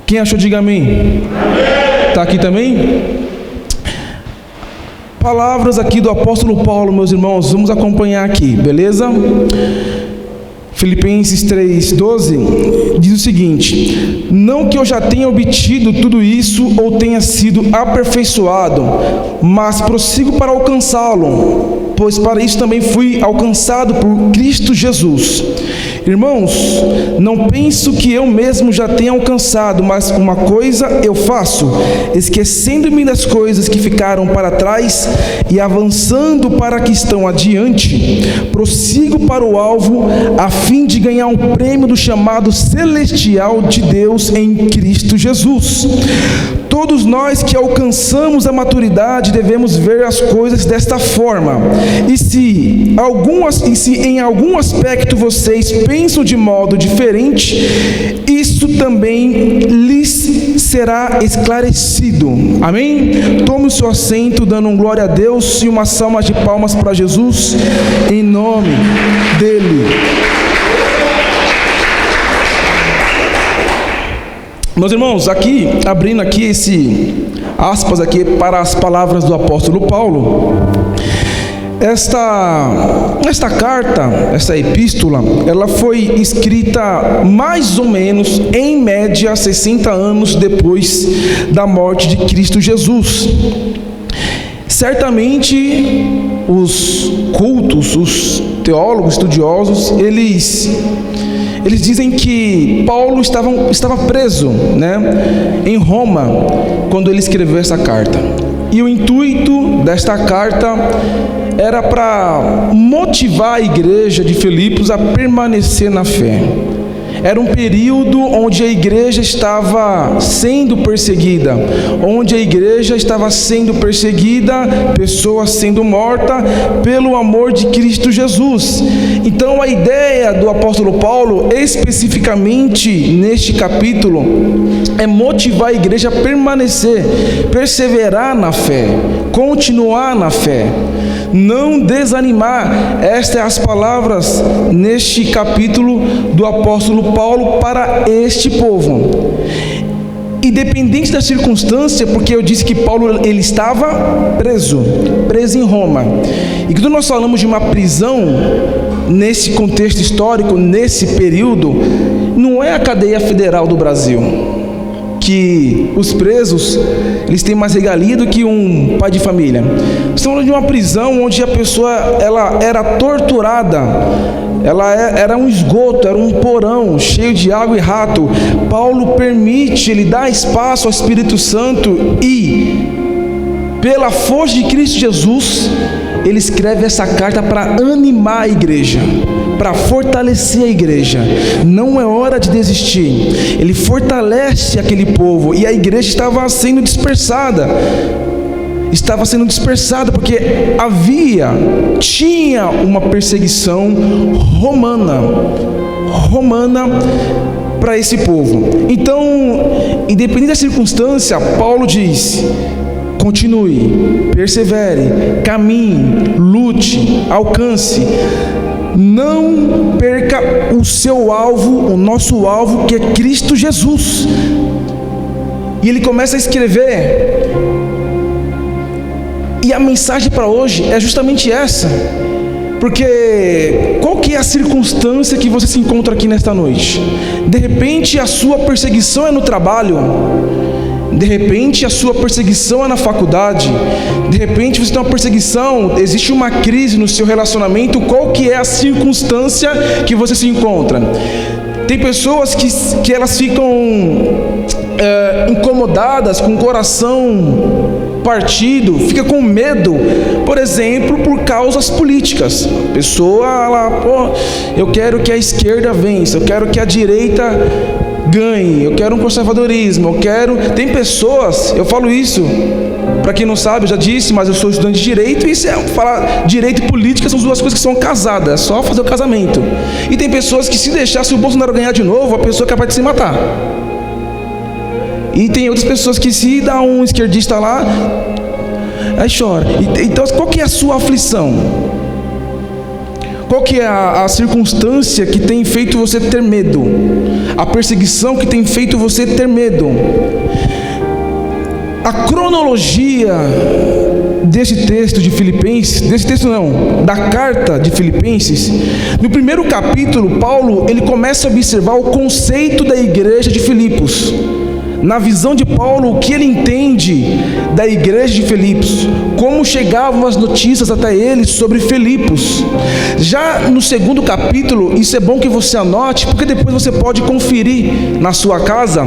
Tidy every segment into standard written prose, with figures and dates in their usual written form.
Quem achou, diga amém. Está aqui também? Palavras aqui do apóstolo Paulo, meus irmãos, vamos acompanhar aqui, beleza? Filipenses 3,12 diz o seguinte: não que eu já tenha obtido tudo isso ou tenha sido aperfeiçoado, mas prossigo para alcançá-lo, pois para isso também fui alcançado por Cristo Jesus. Irmãos, não penso que eu mesmo já tenha alcançado, mas uma coisa eu faço, esquecendo-me das coisas que ficaram para trás e avançando para que estão adiante, prossigo para o alvo, a fim de ganhar um prêmio do chamado celestial de Deus em Cristo Jesus. Todos nós que alcançamos a maturidade devemos ver as coisas desta forma. E se em algum aspecto vocês pensam de modo diferente, isso também lhes será esclarecido. Amém? Tome o seu assento, dando um glória a Deus e uma salva de palmas para Jesus, em nome dele. Meus irmãos, aqui, abrindo aqui esse aspas aqui para as palavras do apóstolo Paulo, esta carta, essa epístola, ela foi escrita mais ou menos, em média, 60 anos depois da morte de Cristo Jesus. Certamente, os cultos, os teólogos, estudiosos, eles dizem que Paulo estava preso, em Roma, quando ele escreveu essa carta. E o intuito desta carta era para motivar a igreja de Filipos a permanecer na fé. Era um período onde a igreja estava sendo perseguida, pessoas sendo mortas pelo amor de Cristo Jesus. Então a ideia do apóstolo Paulo, especificamente neste capítulo, é motivar a igreja a permanecer, perseverar na fé, continuar na fé, não desanimar. Estas são as palavras neste capítulo do apóstolo Paulo para este povo. Independente da circunstância, porque eu disse que Paulo ele estava preso em Roma. E quando nós falamos de uma prisão nesse contexto histórico, nesse período, não é a cadeia federal do Brasil, que os presos eles têm mais regalia do que um pai de família. Estamos falando de uma prisão onde a pessoa ela era torturada, era um esgoto, era um porão cheio de água e rato. Paulo permite, ele dá espaço ao Espírito Santo e, pela força de Cristo Jesus, ele escreve essa carta para animar a igreja, para fortalecer a igreja. Não é hora de desistir. Ele fortalece aquele povo, e a igreja estava sendo dispersada porque tinha uma perseguição romana para esse povo. Então, independente da circunstância, Paulo diz: continue, persevere, caminhe, lute, alcance. Não perca o seu alvo, o nosso alvo, que é Cristo Jesus. E ele começa a escrever. E a mensagem para hoje é justamente essa. Porque qual que é a circunstância que você se encontra aqui nesta noite? De repente a sua perseguição é no trabalho. De repente a sua perseguição é na faculdade. De repente você tem uma perseguição, existe uma crise no seu relacionamento. Qual que é a circunstância que você se encontra? Tem pessoas que elas ficam incomodadas, com o coração partido, fica com medo, por exemplo, por causas políticas. A pessoa, eu quero que a esquerda vença, eu quero que a direita ganhe, eu quero um conservadorismo, tem pessoas, eu falo isso, para quem não sabe, eu já disse, mas eu sou estudante de direito, e falar direito e política são duas coisas que são casadas, é só fazer o casamento. E tem pessoas que, se deixasse o Bolsonaro ganhar de novo, a pessoa é capaz de se matar. E tem outras pessoas que, se dá um esquerdista lá, aí chora. Então, qual que é a sua aflição? Qual que é a circunstância que tem feito você ter medo? A perseguição que tem feito você ter medo? A cronologia desse texto de Filipenses, da carta de Filipenses, no primeiro capítulo, Paulo, ele começa a observar o conceito da igreja de Filipos. Na visão de Paulo, o que ele entende da igreja de Filipos, como chegavam as notícias até ele sobre Filipos. Já no segundo capítulo, isso é bom que você anote, porque depois você pode conferir na sua casa,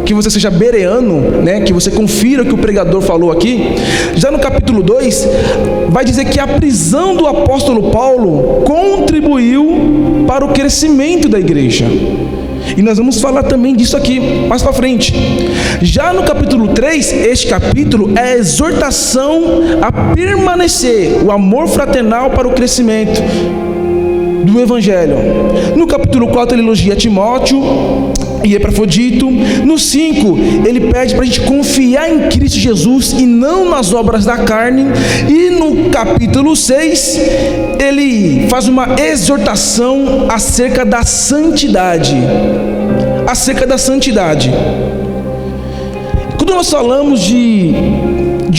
que você seja bereano, né, que você confira o que o pregador falou aqui. Já no capítulo 2, vai dizer que a prisão do apóstolo Paulo contribuiu para o crescimento da igreja. E nós vamos falar também disso aqui mais para frente. Já no capítulo 3, este capítulo é a exortação a permanecer, o amor fraternal para o crescimento do Evangelho. No capítulo 4 ele elogia Timóteo e Epafrodito. No 5 ele pede para a gente confiar em Cristo Jesus e não nas obras da carne. E no capítulo 6 ele faz uma exortação acerca da santidade. Quando nós falamos de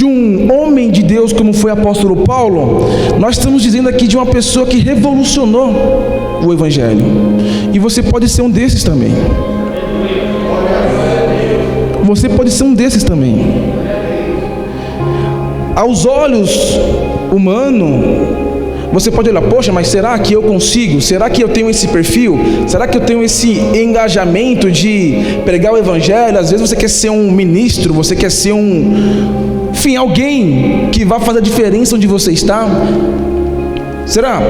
um homem de Deus como foi o apóstolo Paulo, nós estamos dizendo aqui de uma pessoa que revolucionou o Evangelho. E você pode ser um desses também. Você pode ser um desses também. Aos olhos humanos, você pode olhar, poxa, mas será que eu consigo? Será que eu tenho esse perfil? Será que eu tenho esse engajamento de pregar o Evangelho? Às vezes você quer ser um ministro, você quer ser alguém que vai fazer a diferença onde você está. Será?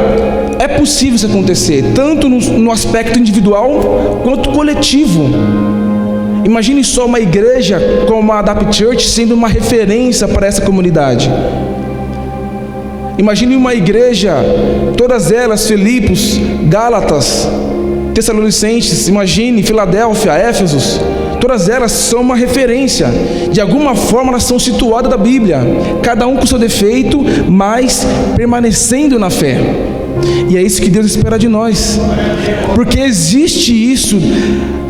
É possível isso acontecer, tanto no aspecto individual, quanto coletivo. Imagine só uma igreja como a Adapt Church sendo uma referência para essa comunidade. Imagine uma igreja, todas elas, Filipos, Gálatas, Tessalonicenses, imagine Filadélfia, Éfesos, todas elas são uma referência. De alguma forma elas são situadas da Bíblia, cada um com seu defeito, mas permanecendo na fé. E é isso que Deus espera de nós, porque existe isso.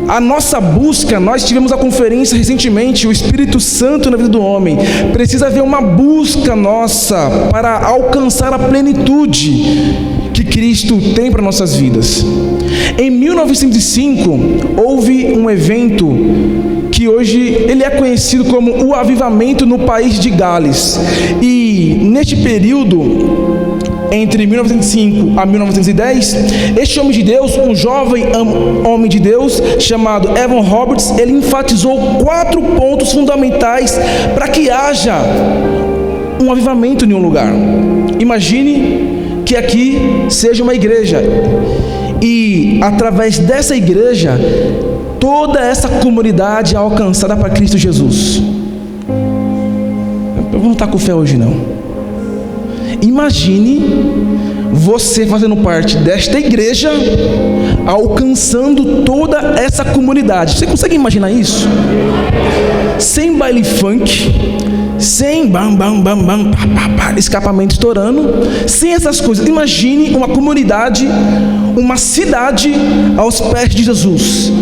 A nossa busca, nós tivemos a conferência recentemente, o Espírito Santo na vida do homem. Precisa haver uma busca nossa para alcançar a plenitude que Cristo tem para nossas vidas. Em 1905, houve um evento que hoje ele é conhecido como o avivamento no país de Gales. E neste período, entre 1905 a 1910, este homem de Deus, um jovem homem de Deus chamado Evan Roberts, ele enfatizou 4 pontos fundamentais para que haja um avivamento em um lugar. Imagine que aqui seja uma igreja e através dessa igreja toda essa comunidade é alcançada para Cristo Jesus. Eu não estou com fé hoje não. Imagine você fazendo parte desta igreja, alcançando toda essa comunidade. Você consegue imaginar isso? Sem baile funk, sem bam bam bam bam, pá, pá, pá, escapamento estourando, sem essas coisas. Imagine uma comunidade, uma cidade aos pés de Jesus.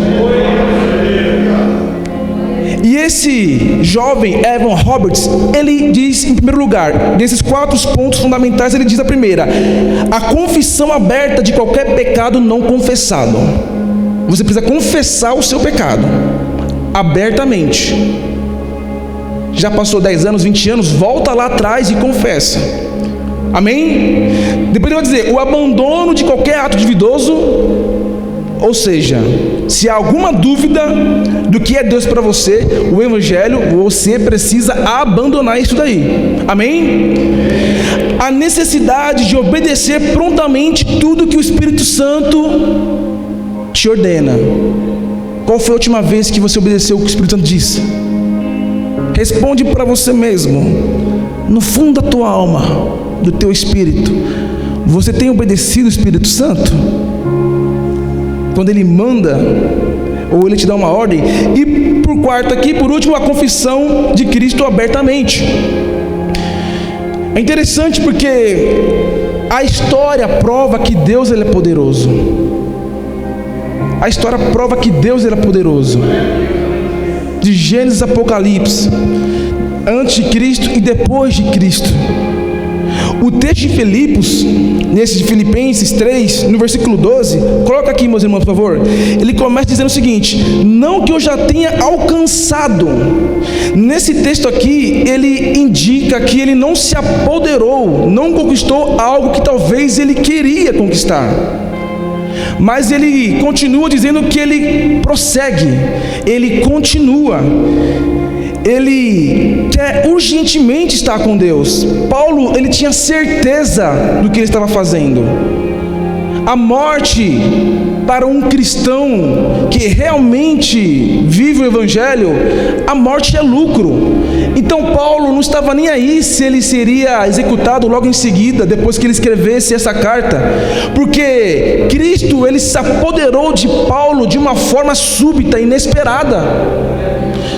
E esse jovem Evan Roberts, ele diz, em primeiro lugar, desses 4 pontos fundamentais, ele diz a primeira: a confissão aberta de qualquer pecado não confessado. Você precisa confessar o seu pecado abertamente. Já passou 10 anos, 20 anos, volta lá atrás e confessa. Amém? Depois ele vai dizer, o abandono de qualquer ato duvidoso. Ou seja, se há alguma dúvida do que é Deus para você, o Evangelho, você precisa abandonar isso daí. Amém? A necessidade de obedecer prontamente tudo que o Espírito Santo te ordena. Qual foi a última vez que você obedeceu o que o Espírito Santo disse? Responde para você mesmo, no fundo da tua alma, do teu espírito. Você tem obedecido o Espírito Santo? Quando ele manda, ou ele te dá uma ordem. E por quarto aqui, por último, a confissão de Cristo abertamente. É interessante porque a história prova que Deus ele é poderoso. A história prova que Deus ele é poderoso. De Gênesis a Apocalipse, antes de Cristo e depois de Cristo. O texto de Filipos, nesse de Filipenses 3, no versículo 12, coloca aqui, meus irmãos, por favor. Ele começa dizendo o seguinte: não que eu já tenha alcançado. Nesse texto aqui, ele indica que ele não se apoderou, não conquistou algo que talvez ele queria conquistar. Mas ele continua dizendo que ele prossegue, ele continua. Ele quer urgentemente estar com Deus. Paulo, ele tinha certeza do que ele estava fazendo. A morte para um cristão que realmente vive o Evangelho, a morte é lucro. Então Paulo não estava nem aí se ele seria executado logo em seguida, depois que ele escrevesse essa carta, porque Cristo, ele se apoderou de Paulo de uma forma súbita, inesperada.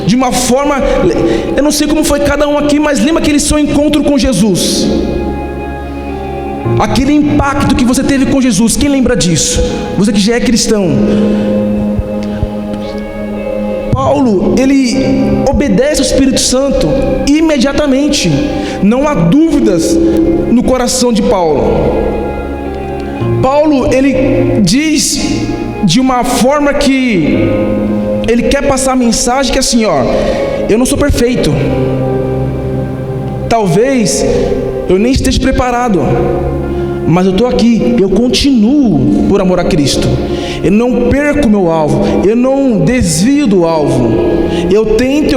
De uma forma, eu não sei como foi cada um aqui, mas lembra aquele seu encontro com Jesus? Aquele impacto que você teve com Jesus, quem lembra disso? Você que já é cristão. Paulo, ele obedece ao Espírito Santo imediatamente. Não há dúvidas no coração de Paulo. Paulo, ele diz de uma forma que ele quer passar a mensagem que é assim, ó: eu não sou perfeito. Talvez eu nem esteja preparado, mas eu estou aqui, eu continuo por amor a Cristo. Eu não perco meu alvo, eu não desvio do alvo. Eu tento.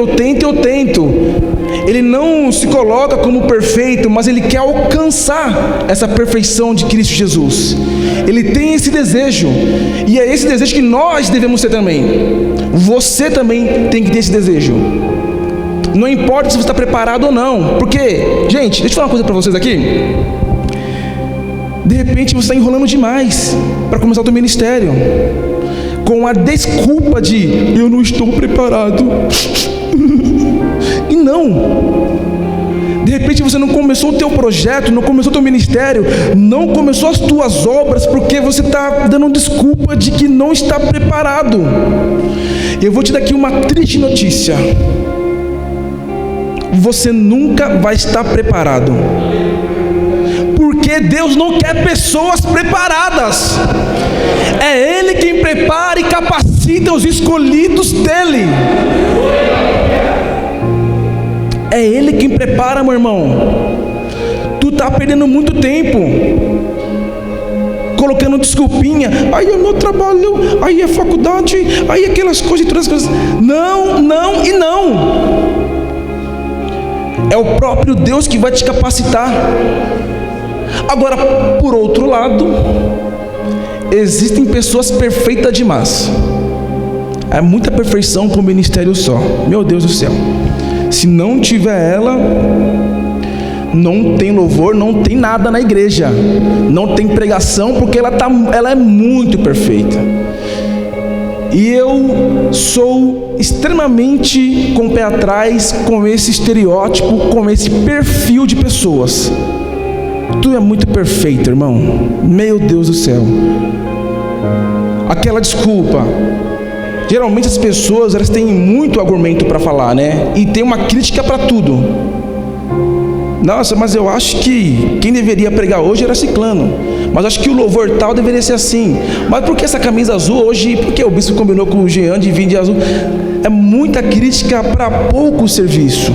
Ele não se coloca como perfeito, mas ele quer alcançar essa perfeição de Cristo Jesus. Ele tem esse desejo, e é esse desejo que nós devemos ter também. Você também tem que ter esse desejo. Não importa se você está preparado ou não, porque, gente, deixa eu falar uma coisa para vocês aqui. De repente você está enrolando demais para começar o teu ministério, com a desculpa de eu não estou preparado. E não. De repente você não começou o teu projeto, não começou o teu ministério, não começou as tuas obras, porque você está dando desculpa de que não está preparado. Eu vou te dar aqui uma triste notícia: você nunca vai estar preparado. Porque Deus não quer pessoas preparadas. É Ele quem prepara e capacita os escolhidos dEle. É Ele quem prepara, meu irmão. Tu está perdendo muito tempo colocando desculpinha. Aí é o meu trabalho, aí é faculdade, aí é aquelas coisas e todas as coisas. Não, não e não. É o próprio Deus que vai te capacitar. Agora, por outro lado, existem pessoas perfeitas demais. É muita perfeição para um ministério só. Meu Deus do céu. Se não tiver ela, não tem louvor, não tem nada na igreja. Não tem pregação, porque ela é muito perfeita. E eu sou extremamente com o pé atrás com esse estereótipo, com esse perfil de pessoas. Tu é muito perfeito, irmão. Meu Deus do céu. Aquela desculpa. Geralmente as pessoas, elas têm muito argumento para falar, né? E tem uma crítica para tudo. Nossa, mas eu acho que quem deveria pregar hoje era ciclano. Mas acho que o louvor tal deveria ser assim. Mas por que essa camisa azul hoje? Porque o bispo combinou com o Jean de vir de azul. É muita crítica para pouco serviço.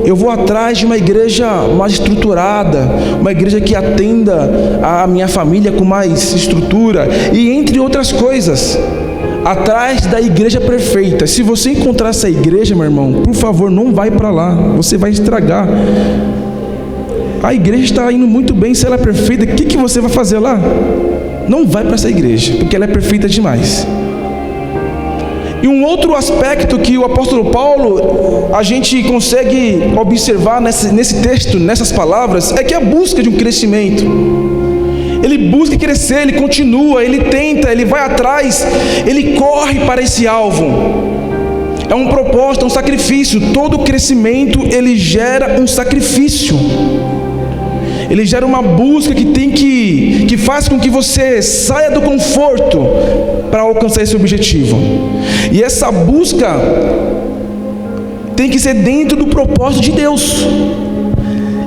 Eu vou atrás de uma igreja mais estruturada, uma igreja que atenda a minha família com mais estrutura, e entre outras coisas, atrás da igreja perfeita. Se você encontrar essa igreja, meu irmão, por favor, não vai para lá, você vai estragar. A igreja está indo muito bem, se ela é perfeita, o que você vai fazer lá? Não vai para essa igreja, porque ela é perfeita demais. E um outro aspecto que o apóstolo Paulo, a gente consegue observar nesse texto, nessas palavras, é que a busca de um crescimento. Ele busca crescer, ele continua, ele tenta, ele vai atrás, ele corre para esse alvo. É um propósito, é um sacrifício. Todo crescimento, ele gera um sacrifício. ele gera uma busca que faz com que você saia do conforto para alcançar esse objetivo. E essa busca tem que ser dentro do propósito de Deus.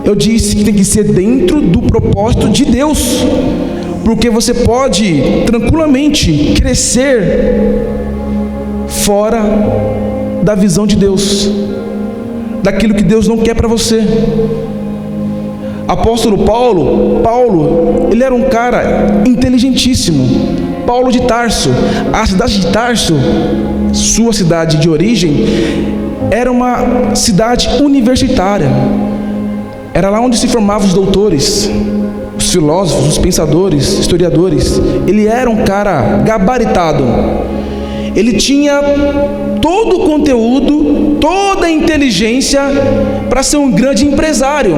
Eu disse que tem que ser dentro do propósito de Deus, porque você pode tranquilamente crescer fora da visão de Deus, daquilo que Deus não quer para você. Apóstolo Paulo, ele era um cara inteligentíssimo. Paulo de Tarso, a cidade de Tarso, sua cidade de origem, era uma cidade universitária. Era lá onde se formavam os doutores, os filósofos, os pensadores, historiadores. Ele era um cara gabaritado. Ele tinha todo o conteúdo, toda a inteligência para ser um grande empresário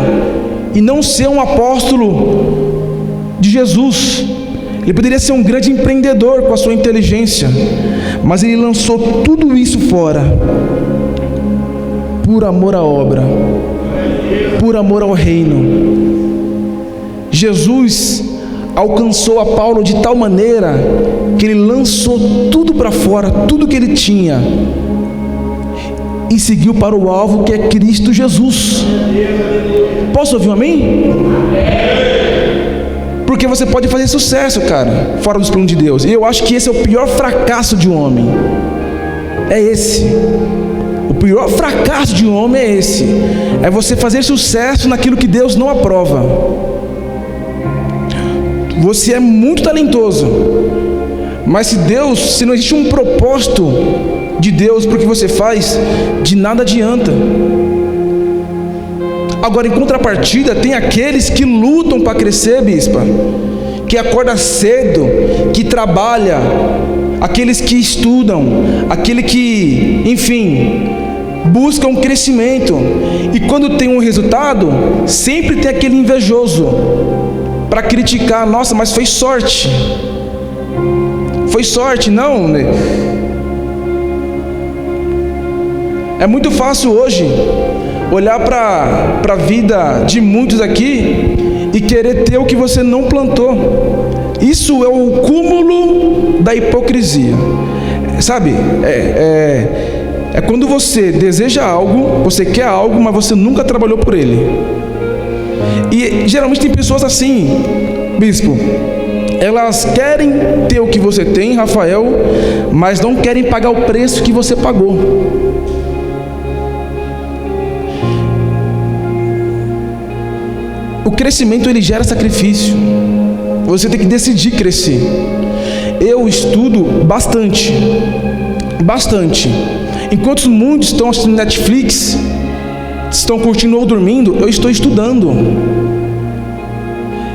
e não ser um apóstolo de Jesus. Ele poderia ser um grande empreendedor com a sua inteligência, mas ele lançou tudo isso fora por amor à obra, por amor ao reino. Jesus alcançou a Paulo de tal maneira que ele lançou tudo para fora, tudo que ele tinha, e seguiu para o alvo, que é Cristo Jesus. Posso ouvir um amém? Porque você pode fazer sucesso, cara, fora dos planos de Deus. E eu acho que esse é o pior fracasso de um homem. É esse. O pior fracasso de um homem é esse. É você fazer sucesso naquilo que Deus não aprova. Você é muito talentoso, mas se não existe um propósito de Deus para o que você faz, de nada adianta. Agora, em contrapartida, tem aqueles que lutam para crescer, bispa, que acorda cedo, que trabalha, aqueles que estudam, aquele que, enfim, busca um crescimento, e quando tem um resultado, sempre tem aquele invejoso para criticar. Nossa, mas foi sorte. Foi sorte, não, né? É muito fácil hoje olhar para a vida de muitos aqui e querer ter o que você não plantou. Isso é o cúmulo da hipocrisia. Sabe, é quando você deseja algo, você quer algo, mas você nunca trabalhou por ele. E geralmente tem pessoas assim, bispo, elas querem ter o que você tem, Rafael, mas não querem pagar o preço que você pagou. O crescimento, ele gera sacrifício. Você tem que decidir crescer. Eu estudo bastante. Enquanto muitos estão assistindo Netflix, estão curtindo ou dormindo, eu estou estudando.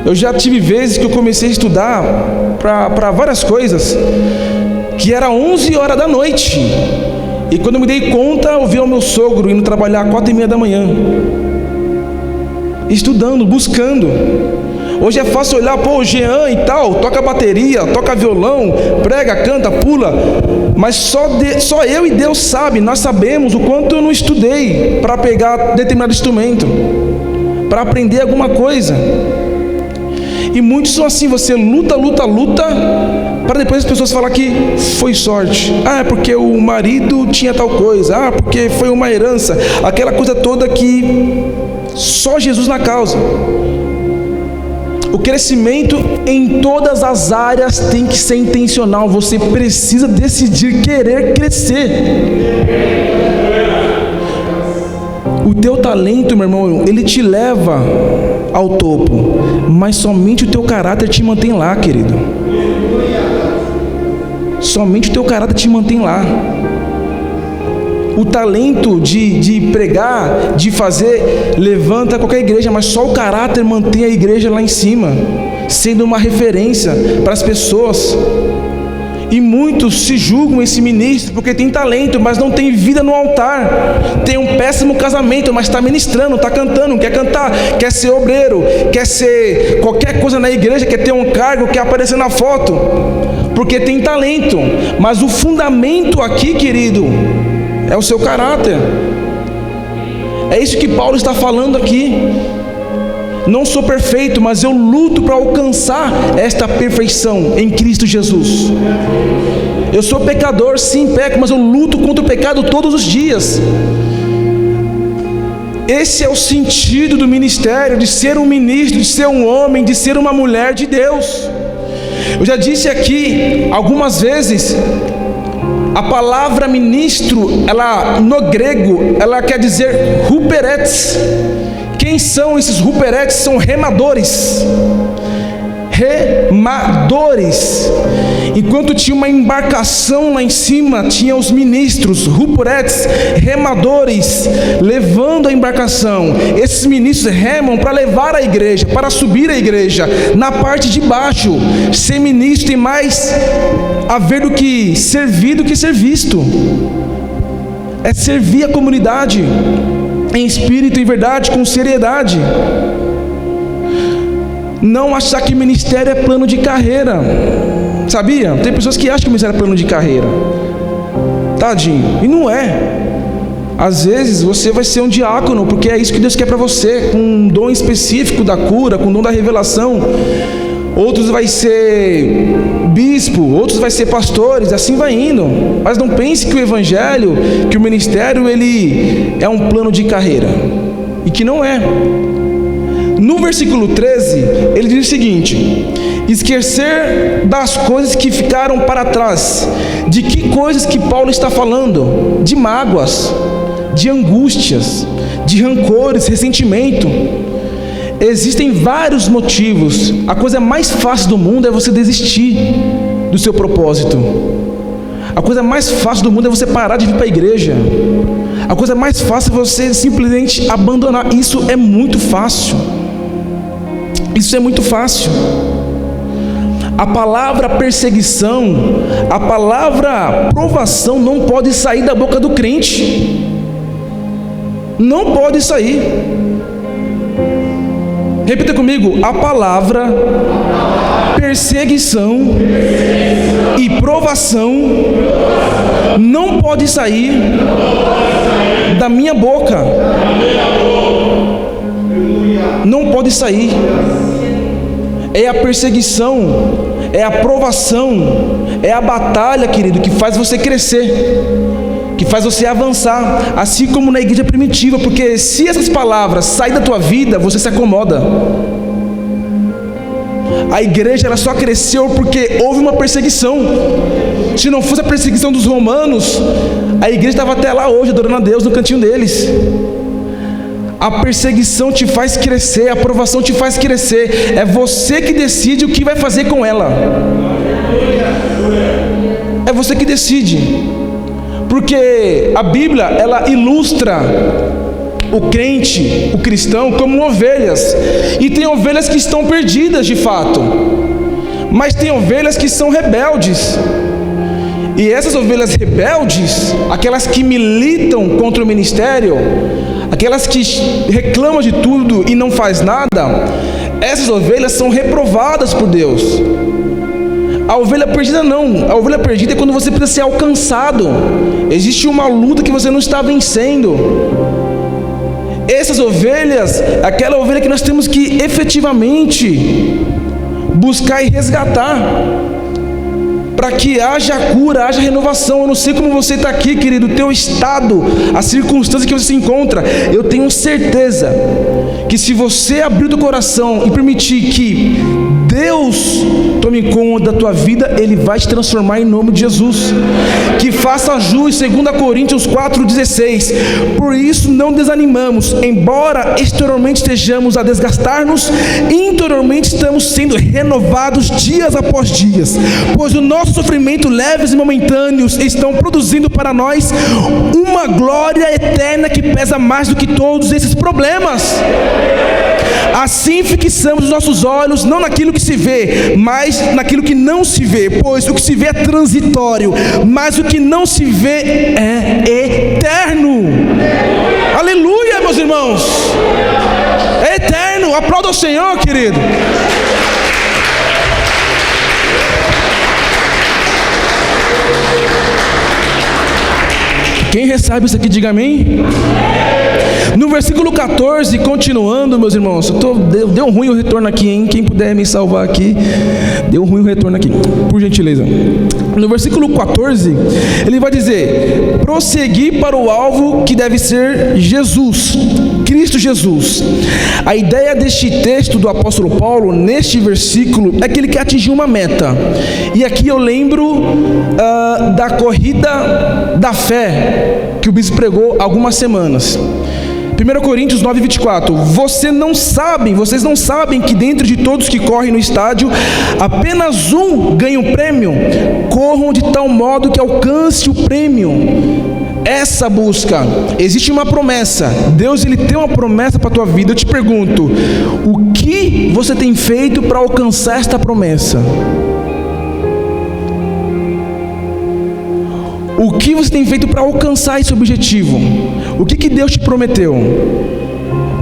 Eu já tive vezes que eu comecei a estudar para várias coisas, que era 11 horas da noite, e quando eu me dei conta, eu vi o meu sogro indo trabalhar às 4:30 da manhã, estudando, buscando. Hoje é fácil olhar, pô, o Jean e tal, toca bateria, toca violão, prega, canta, pula, mas só eu e Deus sabe, nós sabemos o quanto eu não estudei para pegar determinado instrumento, para aprender alguma coisa. E muitos são assim, você luta, para depois as pessoas falar que foi sorte. Ah, é porque o marido tinha tal coisa, ah, porque foi uma herança, aquela coisa toda que só Jesus na causa. O crescimento em todas as áreas tem que ser intencional. Você precisa decidir querer crescer. O teu talento, meu irmão, ele te leva ao topo, mas somente o teu caráter te mantém lá, querido. Somente o teu caráter te mantém lá. O talento de pregar, de fazer, levanta qualquer igreja, mas só o caráter mantém a igreja lá em cima, sendo uma referência para as pessoas. E muitos se julgam esse ministro porque tem talento, mas não tem vida no altar. Tem um péssimo casamento, mas está ministrando, está cantando, quer cantar, quer ser obreiro, quer ser qualquer coisa na igreja, quer ter um cargo, quer aparecer na foto, porque tem talento. Mas o fundamento aqui, querido, é o seu caráter. É isso que Paulo está falando aqui. não sou perfeito, mas eu luto para alcançar esta perfeição em Cristo Jesus. Eu sou pecador, sim, peco, mas eu luto contra o pecado todos os dias. Esse é o sentido do ministério, de ser um ministro, de ser um homem, de ser uma mulher de Deus. Eu já disse aqui algumas vezes, a palavra ministro, ela no grego, ela quer dizer huperetes. Quem são esses huperetes? São remadores. Remadores. Enquanto tinha uma embarcação lá em cima, tinha os ministros, huperetes, remadores, levando a embarcação. Esses ministros remam para levar a igreja, para subir a igreja. Na parte de baixo, ser ministro tem mais a ver do que servir do que ser visto. É servir a comunidade em espírito e verdade, com seriedade. Não achar que ministério é plano de carreira. Sabia? Tem pessoas que acham que ministério é plano de carreira. Tadinho. E não é. Às vezes você vai ser um diácono, porque é isso que Deus quer para você, com um dom específico da cura, com um dom da revelação. Outros vai ser bispo, outros vai ser pastores, assim vai indo. Mas não pense que o evangelho, que o ministério, ele é um plano de carreira. E que não é. No versículo 13, ele diz o seguinte: esquecer das coisas que ficaram para trás. De que coisas que Paulo está falando? De mágoas, de angústias, de rancores, ressentimento. Existem vários motivos. A coisa mais fácil do mundo é você desistir do seu propósito. A coisa mais fácil do mundo é você parar de vir para a igreja. A coisa mais fácil é você simplesmente abandonar. Isso é muito fácil. Isso é muito fácil. A palavra perseguição, a palavra provação não pode sair da boca do crente. Não pode sair. Repita comigo: a palavra perseguição e provação não pode sair da minha boca. Não pode sair. É a perseguição, é a provação, é a batalha, querido, que faz você crescer, que faz você avançar, assim como na igreja primitiva, porque se essas palavras saem da tua vida, você se acomoda. A igreja ela só cresceu porque houve uma perseguição. Se não fosse a perseguição dos romanos, a igreja estava até lá hoje, adorando a Deus no cantinho deles. A perseguição te faz crescer, a aprovação te faz crescer. É você que decide o que vai fazer com ela. É você que decide. Porque a Bíblia, ela ilustra o crente, o cristão, como ovelhas. E tem ovelhas que estão perdidas de fato, mas tem ovelhas que são rebeldes. E essas ovelhas rebeldes, aquelas que militam contra o ministério, aquelas que reclamam de tudo e não faz nada, essas ovelhas são reprovadas por Deus. A ovelha perdida não. A ovelha perdida é quando você precisa ser alcançado. Existe uma luta que você não está vencendo. Essas ovelhas, aquela ovelha que nós temos que efetivamente buscar e resgatar, para que haja cura, haja renovação. Eu não sei como você está aqui, querido, o teu estado, a circunstância que você se encontra. Eu tenho certeza que se você abrir o teu coração e permitir que Deus tome conta da tua vida, Ele vai te transformar em nome de Jesus. Que faça jus, 2 Coríntios 4,16. Por isso não desanimamos, embora exteriormente estejamos a desgastar-nos, interiormente estamos sendo renovados dias após dias, pois o nosso sofrimento leves e momentâneos estão produzindo para nós uma glória eterna que pesa mais do que todos esses problemas. Assim fixamos os nossos olhos não naquilo que se vê, mas naquilo que não se vê, pois o que se vê é transitório, mas o que não se vê é eterno. Aleluia, meus irmãos. É eterno. Aplauda o Senhor, querido. Quem recebe isso aqui, diga amém. No versículo 14, continuando, meus irmãos, deu ruim o retorno aqui, hein? Quem puder me salvar aqui, deu ruim o retorno aqui, por gentileza. No versículo 14, ele vai dizer: prosseguir para o alvo que deve ser Jesus, Cristo Jesus. A ideia deste texto do apóstolo Paulo, neste versículo, é que ele quer atingir uma meta. E aqui eu lembro da corrida da fé, que o bispo pregou há algumas semanas. 1 Coríntios 9, 24. Vocês não sabem que dentro de todos que correm no estádio, apenas um ganha um prêmio? Corram de tal modo que alcance o prêmio. Essa busca, existe uma promessa. Deus, ele tem uma promessa para a tua vida. Eu te pergunto, o que você tem feito para alcançar esta promessa? O que você tem feito para alcançar esse objetivo? O que Deus te prometeu?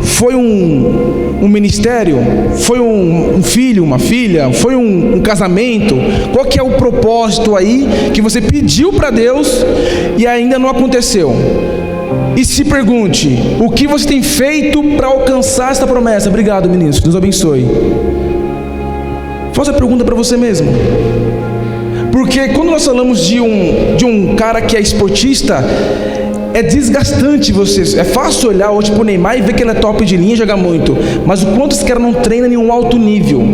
Foi um ministério? Foi um filho, uma filha? Foi um casamento? Qual que é o propósito aí que você pediu para Deus e ainda não aconteceu? E se pergunte, o que você tem feito para alcançar esta promessa? Obrigado, ministro, Deus abençoe. Faça a pergunta para você mesmo. Porque quando nós falamos de um cara que é esportista, é desgastante é fácil olhar hoje pro Neymar e ver que ele é top de linha e joga muito, mas o quanto esse cara não treina em um alto nível?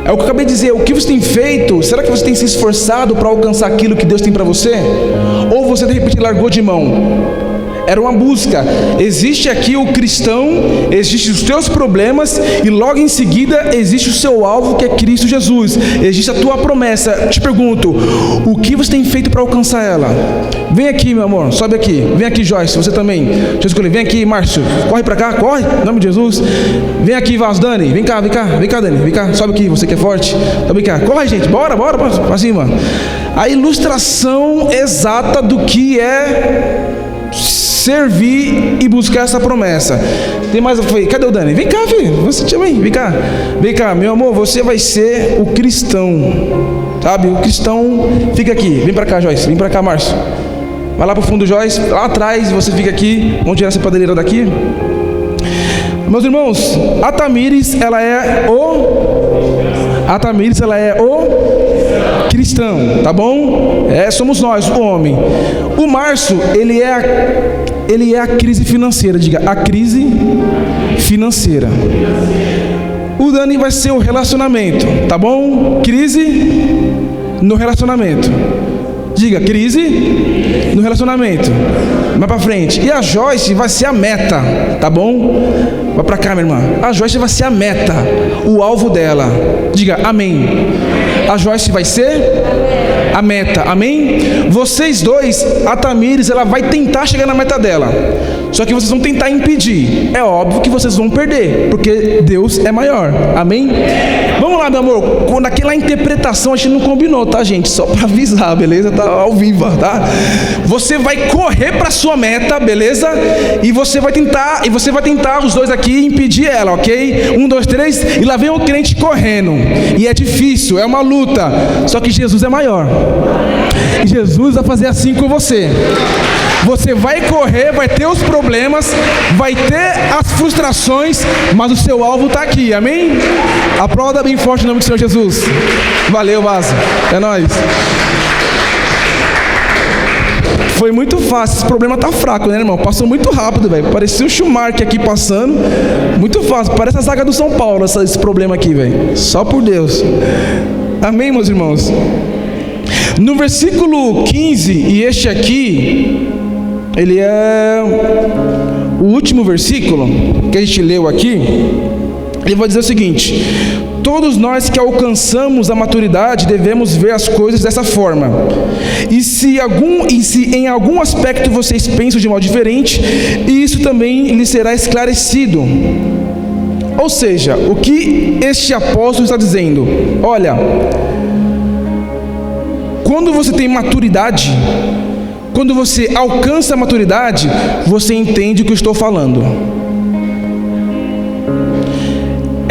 É o que eu acabei de dizer. O que você tem feito? Será que você tem se esforçado para alcançar aquilo que Deus tem para você? Ou você de repente largou de mão? Era uma busca. Existe aqui o cristão, existem os teus problemas e logo em seguida existe o seu alvo, que é Cristo Jesus. Existe a tua promessa. Te pergunto, o que você tem feito para alcançar ela? Vem aqui, meu amor, sobe aqui. Vem aqui, Joyce, você também. Deixa eu escolher. Vem aqui, Márcio, corre para cá, corre, em nome de Jesus. Vem aqui, Vaz, Dani, vem cá, Dani, vem cá, sobe aqui, você que é forte. Sobe cá, corre, gente, bora, pra cima. A ilustração exata do que é servir e buscar essa promessa. Tem mais? Cadê o Dani? Vem cá, filho. Você também. Vem cá, meu amor. Você vai ser o cristão, sabe? O cristão fica aqui. Vem pra cá, Joyce. Vem pra cá, Márcio. Vai lá pro fundo, Joyce. Lá atrás, você fica aqui. Vamos tirar essa padeleira daqui. Meus irmãos, a Tamires, ela é o cristão, tá bom? Somos nós, o homem. O Márcio, ele é a crise financeira. Diga, a crise financeira. O Dani vai ser o relacionamento, tá bom? Crise no relacionamento. Diga, crise no relacionamento. Mais pra frente. E a Joyce vai ser a meta, tá bom? Vai pra cá, minha irmã. A Joyce vai ser a meta, o alvo dela. Diga, amém. A Joyce vai ser a meta, amém? Vocês dois, a Tamires, ela vai tentar chegar na meta dela. Só que vocês vão tentar impedir. É óbvio que vocês vão perder, porque Deus é maior, amém? Vamos lá, meu amor. Naquela interpretação a gente não combinou, tá, gente? Só para avisar, beleza? Tá ao vivo, tá? Você vai correr para sua meta, beleza? E você vai tentar os dois aqui impedir ela, ok? 1, 2, 3, e lá vem o crente correndo. E é difícil, é uma luta. Só que Jesus é maior. E Jesus vai fazer assim com você. Você vai correr, vai ter os problemas, vai ter as frustrações, mas o seu alvo está aqui, amém? Aplauda bem forte o nome do Senhor Jesus. Valeu, Vaso. É nóis. Foi muito fácil. Esse problema tá fraco, né, irmão? Passou muito rápido, velho. Parecia o Schumacher aqui passando. Muito fácil. Parece a zaga do São Paulo, esse problema aqui, velho. Só por Deus. Amém, meus irmãos? No versículo 15, e este aqui, ele é o último versículo que a gente leu aqui. Ele vai dizer o seguinte: todos nós que alcançamos a maturidade devemos ver as coisas dessa forma. E se em algum aspecto vocês pensam de modo diferente, isso também lhes será esclarecido. Ou seja, o que este apóstolo está dizendo? Olha, quando você tem maturidade, quando você alcança a maturidade, você entende o que eu estou falando.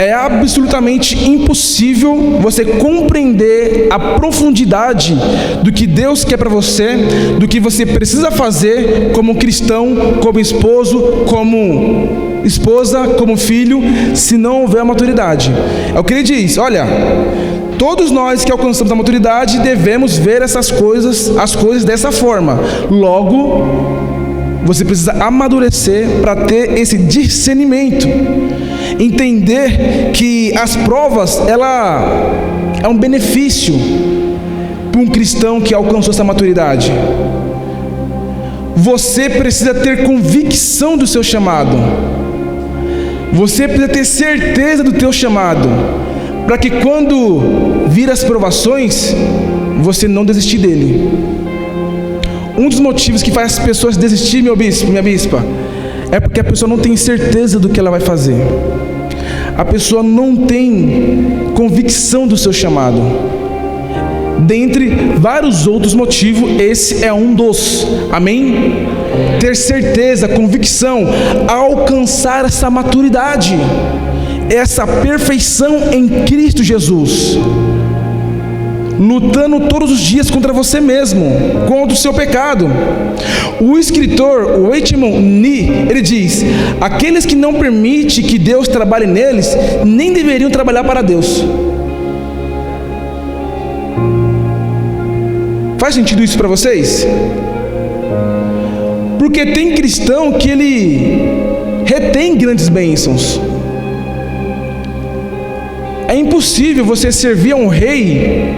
é absolutamente impossível você compreender a profundidade do que Deus quer para você, do que você precisa fazer como cristão, como esposo, como esposa, como filho, se não houver maturidade. É o que ele diz: olha, todos nós que alcançamos a maturidade devemos ver as coisas dessa forma. Logo, você precisa amadurecer para ter esse discernimento, entender que as provas, ela é um benefício para um cristão que alcançou essa maturidade. Você precisa ter convicção do seu chamado, você precisa ter certeza do teu chamado, para que quando vir as provações, você não desistir dele. Um dos motivos que faz as pessoas desistir, meu bispo, minha bispa, é porque a pessoa não tem certeza do que ela vai fazer. A pessoa não tem convicção do seu chamado. Dentre vários outros motivos, esse é um dos. Amém? Ter certeza, convicção, alcançar essa maturidade, essa perfeição em Cristo Jesus, lutando todos os dias contra você mesmo, contra o seu pecado. O escritor Whitman Nee, ele diz: aqueles que não permitem que Deus trabalhe neles, nem deveriam trabalhar para Deus. Faz sentido isso para vocês? Porque tem cristão que ele retém grandes bênçãos. É impossível você servir a um rei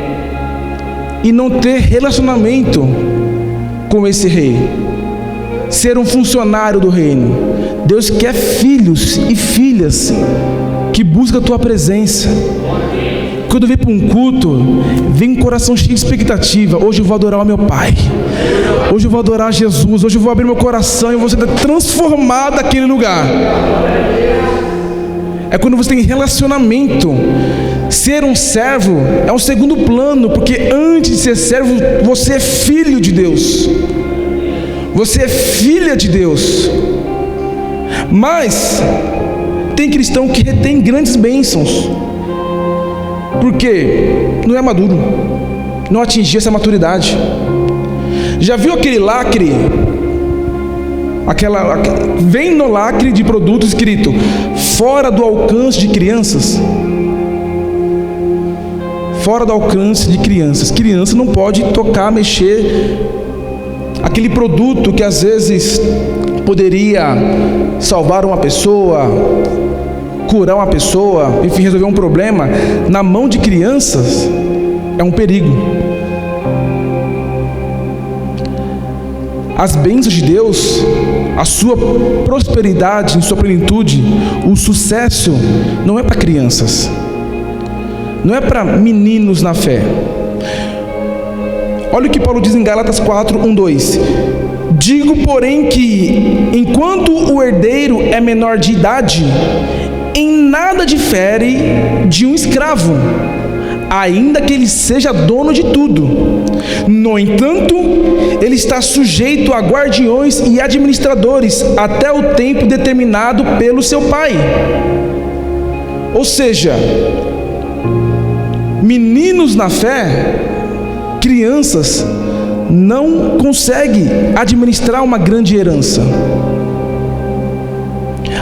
e não ter relacionamento com esse rei, ser um funcionário do reino. Deus quer filhos e filhas que buscam a tua presença. Quando vem para um culto, vem com o coração cheio de expectativa. Hoje eu vou adorar o meu Pai, hoje eu vou adorar Jesus, hoje eu vou abrir meu coração e vou ser transformado naquele lugar. É quando você tem relacionamento. Ser um servo é um segundo plano, porque antes de ser servo, você é filho de Deus, você é filha de Deus. Mas tem cristão que retém grandes bênçãos, porque não é maduro, não atingiu essa maturidade. Já viu aquele lacre? Vem no lacre de produto escrito: fora do alcance de crianças. Fora do alcance de crianças. Criança não pode tocar, mexer. Aquele produto que às vezes poderia salvar uma pessoa, curar uma pessoa, enfim, resolver um problema, na mão de crianças, é um perigo. As bênçãos de Deus, a sua prosperidade em sua plenitude, o sucesso, não é para crianças, não é para meninos na fé. Olha o que Paulo diz em Gálatas 4, 1, 2. Digo, porém, que enquanto o herdeiro é menor de idade, em nada difere de um escravo, ainda que ele seja dono de tudo. No entanto, ele está sujeito a guardiões e administradores até o tempo determinado pelo seu pai. Ou seja, meninos na fé, crianças, não conseguem administrar uma grande herança.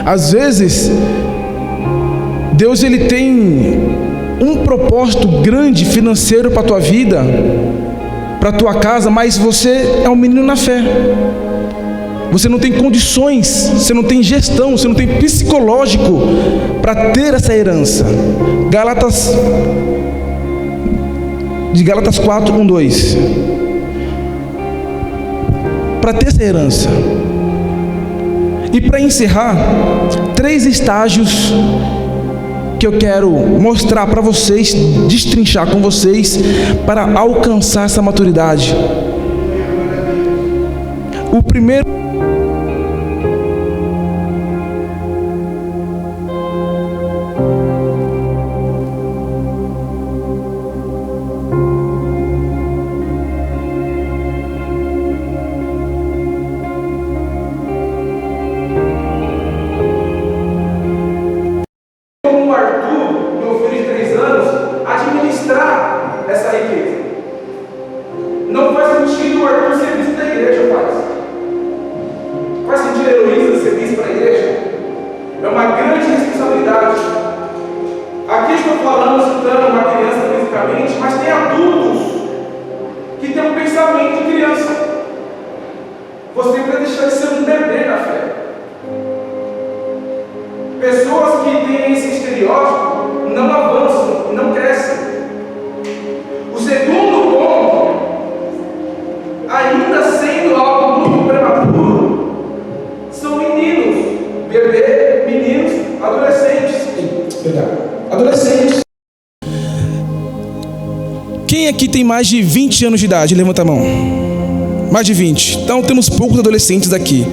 Às vezes, Deus ele tem um propósito grande financeiro para a tua vida, para a tua casa, mas você é um menino na fé. Você não tem condições, você não tem gestão, você não tem psicológico para ter essa herança. Gálatas 4, 1, 2. Para ter essa herança. E para encerrar, 3 estágios que eu quero mostrar para vocês, destrinchar com vocês, para alcançar essa maturidade. O primeiro o Arthur, meu filho de 3 anos, administrar essa riqueza. Não faz sentido o Arthur ser bispo da igreja, faz sentido a Heloísa ser bispo da igreja? É uma grande responsabilidade. Aqui estou falando, citando uma criança fisicamente, mas tem adultos que têm um pensamento de criança. Você precisa deixar de ser um bebê na fé. Pessoas que têm esse estereótipo não avançam, não crescem. O segundo ponto, ainda sendo algo muito prematuro, são meninos, bebê, meninos, adolescentes. Adolescentes. Quem aqui tem mais de 20 anos de idade? Levanta a mão. Mais de 20. Então temos poucos adolescentes aqui.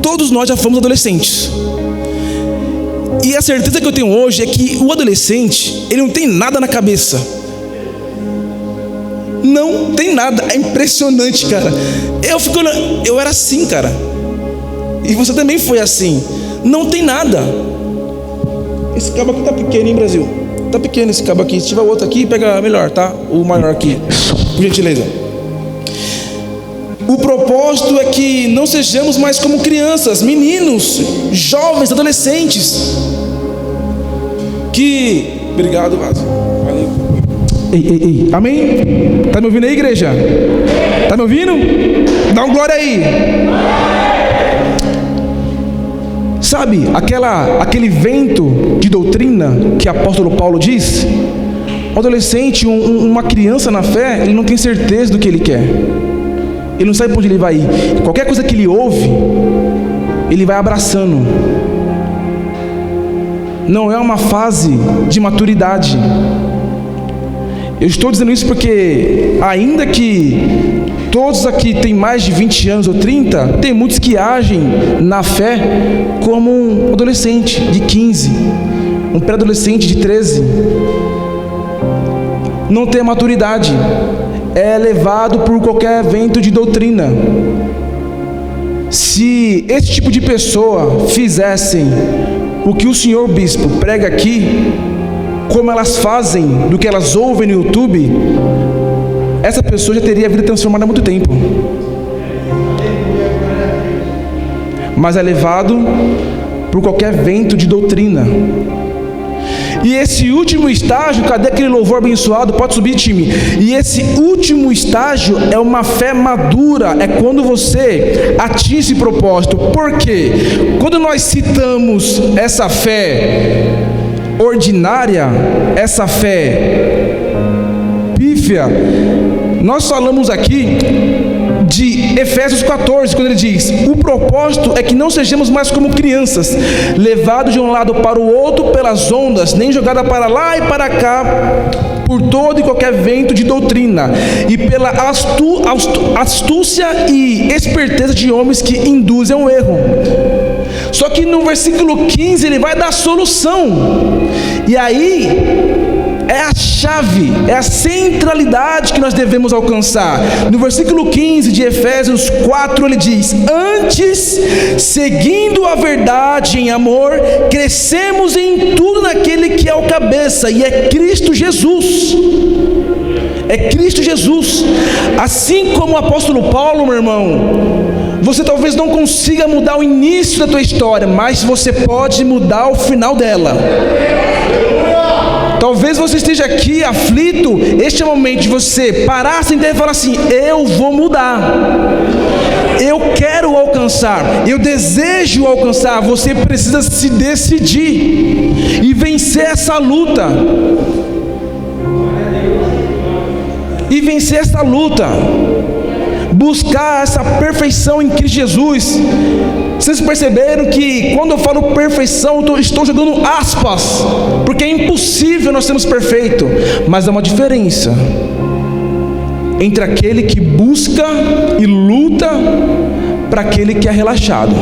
Todos nós já fomos adolescentes. E a certeza que eu tenho hoje é que o adolescente, ele não tem nada na cabeça. Não tem nada. É impressionante, cara. Eu era assim, cara. E você também foi assim. Não tem nada. Esse cabo aqui tá pequeno, hein, Brasil? Tá pequeno esse cabo aqui. Se tiver outro aqui, pega melhor, tá? O maior aqui, por gentileza. O propósito é que não sejamos mais como crianças, meninos, jovens, adolescentes. Obrigado, Vaso. Valeu. Ei. Amém? Tá me ouvindo aí, igreja? Tá me ouvindo? Dá um glória aí. Sabe, aquele vento de doutrina que o apóstolo Paulo diz? Um adolescente, uma criança na fé, ele não tem certeza do que ele quer. Ele não sabe para onde ele vai ir. Qualquer coisa que ele ouve, ele vai abraçando. Não é uma fase de maturidade. Eu estou dizendo isso porque, ainda que todos aqui têm mais de 20 anos ou 30, tem muitos que agem na fé como um adolescente de 15, um pré-adolescente de 13. Não tem a maturidade. É levado por qualquer vento de doutrina. Se esse tipo de pessoa fizessem o que o senhor bispo prega aqui, como elas fazem do que elas ouvem no YouTube, essa pessoa já teria a vida transformada há muito tempo. Mas é levado por qualquer vento de doutrina. E esse último estágio, cadê aquele louvor abençoado? Pode subir, time. E esse último estágio é uma fé madura, é quando você atinge esse propósito. Por quê? Quando nós citamos essa fé ordinária, essa fé pífia, nós falamos aqui de Efésios 14, quando ele diz: o propósito é que não sejamos mais como crianças, levados de um lado para o outro pelas ondas, nem jogada para lá e para cá por todo e qualquer vento de doutrina, e pela astúcia e esperteza de homens que induzem ao erro. Só que no versículo 15 ele vai dar a solução, e aí é a chave, é a centralidade que nós devemos alcançar. No versículo 15 de Efésios 4 ele diz: antes, seguindo a verdade em amor, crescemos em tudo naquele que é o cabeça, e é Cristo Jesus. É Cristo Jesus. Assim como o apóstolo Paulo, meu irmão, você talvez não consiga mudar o início da tua história, mas você pode mudar o final dela. Talvez você esteja aqui aflito. Este é o momento de você parar, sentar e falar assim: eu vou mudar, eu quero alcançar, eu desejo alcançar. Você precisa se decidir e vencer essa luta. Buscar essa perfeição em Cristo Jesus. Vocês perceberam que quando eu falo perfeição, eu estou jogando aspas, porque é impossível nós sermos perfeitos, mas há uma diferença entre aquele que busca e luta para aquele que é relaxado,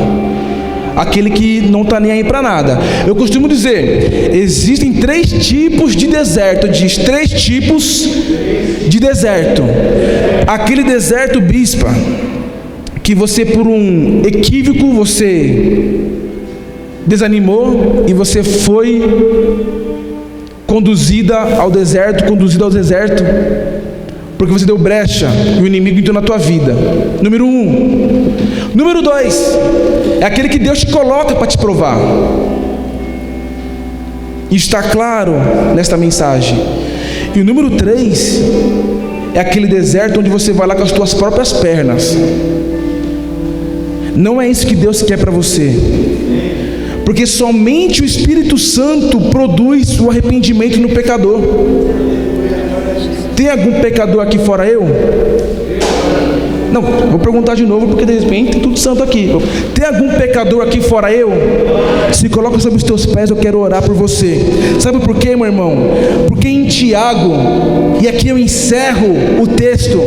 aquele que não está nem aí para nada. Eu costumo dizer, existem 3 tipos de deserto. Diz 3 tipos de deserto. Aquele deserto, bispa, que você, por um equívoco, você desanimou e você foi conduzido ao deserto, porque você deu brecha e o inimigo entrou na tua vida. Número 1. Número 2, é aquele que Deus te coloca para te provar. Isso está claro nesta mensagem. E o número 3 é aquele deserto onde você vai lá com as tuas próprias pernas. Não é isso que Deus quer para você, porque somente o Espírito Santo produz o arrependimento no pecador. Tem algum pecador aqui fora eu? Não, vou perguntar de novo, porque de repente tem tudo santo aqui. Tem algum pecador aqui fora eu? Se coloca sobre os teus pés, eu quero orar por você. Sabe por quê, meu irmão? Porque em Tiago, e aqui eu encerro o texto,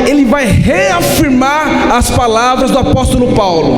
ele vai reafirmar as palavras do apóstolo Paulo.